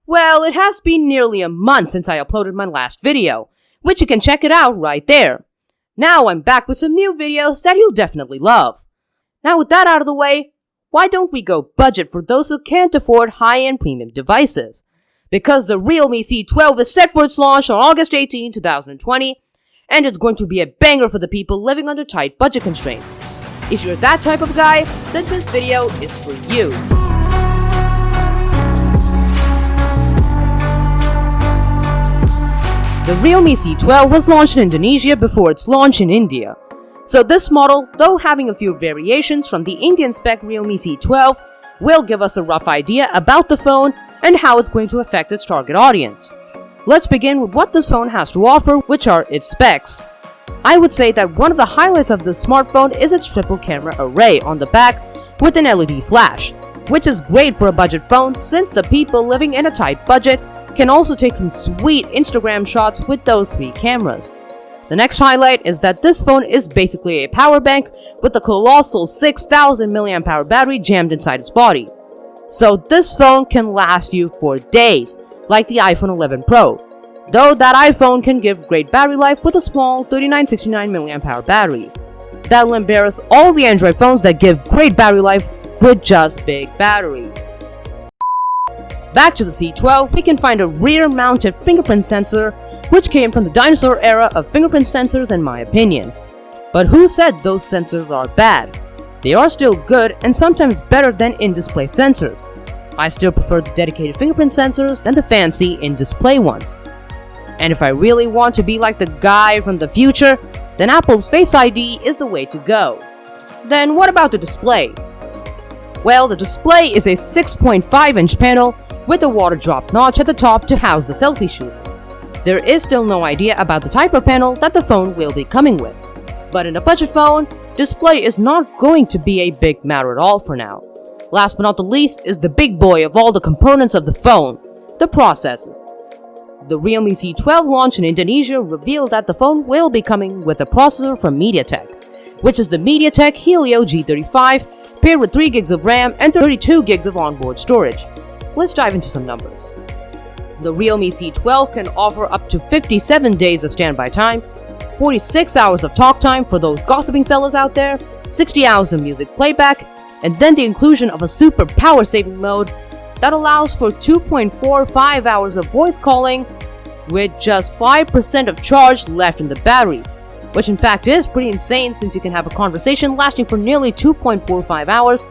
Well, it has been nearly a month since I uploaded my last video, which you can check it out right there. Now I'm back with some new videos that you'll definitely love. Now with that out of the way, why don't we go budget for those who can't afford high-end premium devices? Because the Realme C12 is set for its launch on August 18, 2020, and it's going to be a banger for the people living under tight budget constraints. If you're that type of guy, then this video is for you. The Realme C12 was launched in Indonesia before its launch in India. So this model, though having a few variations from the Indian spec Realme C12, will give us a rough idea about the phone and how it's going to affect its target audience. Let's begin with what this phone has to offer, which are its specs. I would say that one of the highlights of this smartphone is its triple camera array on the back with an LED flash, which is great for a budget phone since the people living in a tight budget can also take some sweet Instagram shots with those three cameras. The next highlight is that this phone is basically a power bank with a colossal 6000 mAh battery jammed inside its body. So this phone can last you for days, like the iPhone 11 Pro, though that iPhone can give great battery life with a small 3969 mAh battery. That'll embarrass all the Android phones that give great battery life with just big batteries. Back to the C12, we can find a rear-mounted fingerprint sensor, which came from the dinosaur era of fingerprint sensors in my opinion. But who said those sensors are bad? They are still good and sometimes better than in-display sensors. I still prefer the dedicated fingerprint sensors than the fancy in-display ones. And if I really want to be like the guy from the future, then Apple's Face ID is the way to go. Then what about the display? Well, the display is a 6.5-inch panel with a water drop notch at the top to house the selfie shooter. There is still no idea about the type of panel that the phone will be coming with. But in a budget phone, display is not going to be a big matter at all for now. Last but not the least is the big boy of all the components of the phone, the processor. The Realme C12 launch in Indonesia revealed that the phone will be coming with a processor from MediaTek, which is the MediaTek Helio G35 paired with 3 GB of RAM and 32 GB of onboard storage. Let's dive into some numbers. The Realme C12 can offer up to 57 days of standby time, 46 hours of talk time for those gossiping fellas out there, 60 hours of music playback, and then the inclusion of a super power saving mode that allows for 2.45 hours of voice calling with just 5% of charge left in the battery, which in fact is pretty insane since you can have a conversation lasting for nearly 2.45 hours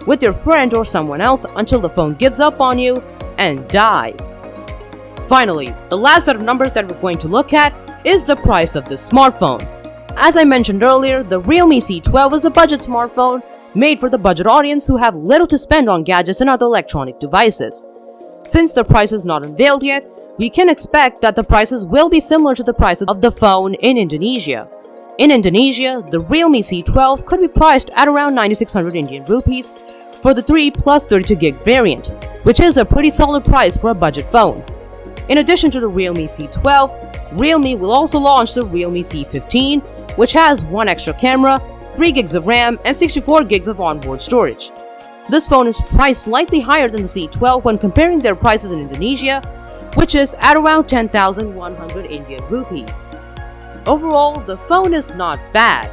with your friend or someone else until the phone gives up on you and dies. Finally, the last set of numbers that we're going to look at is the price of this smartphone. As I mentioned earlier, the Realme C12 is a budget smartphone made for the budget audience who have little to spend on gadgets and other electronic devices. Since the price is not unveiled yet, we can expect that the prices will be similar to the prices of the phone in Indonesia. In Indonesia, the Realme C12 could be priced at around 9,600 Indian rupees for the 3 plus 32GB variant, which is a pretty solid price for a budget phone. In addition to the Realme C12, Realme will also launch the Realme C15, which has 1 extra camera, 3 GB of RAM, and 64 GB of onboard storage. This phone is priced slightly higher than the C12 when comparing their prices in Indonesia, which is at around 10,100 Indian rupees. Overall, the phone is not bad.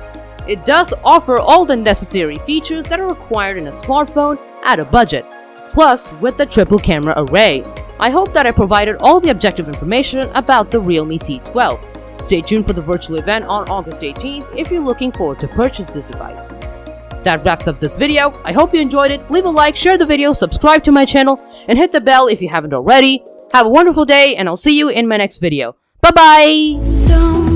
It does offer all the necessary features that are required in a smartphone at a budget, plus with the triple camera array. I hope that I provided all the objective information about the Realme C12. Stay tuned for the virtual event on August 18th if you're looking forward to purchase this device. That wraps up this video. I hope you enjoyed it. Leave a like, share the video, subscribe to my channel, and hit the bell if you haven't already. Have a wonderful day, and I'll see you in my next video. Bye-bye!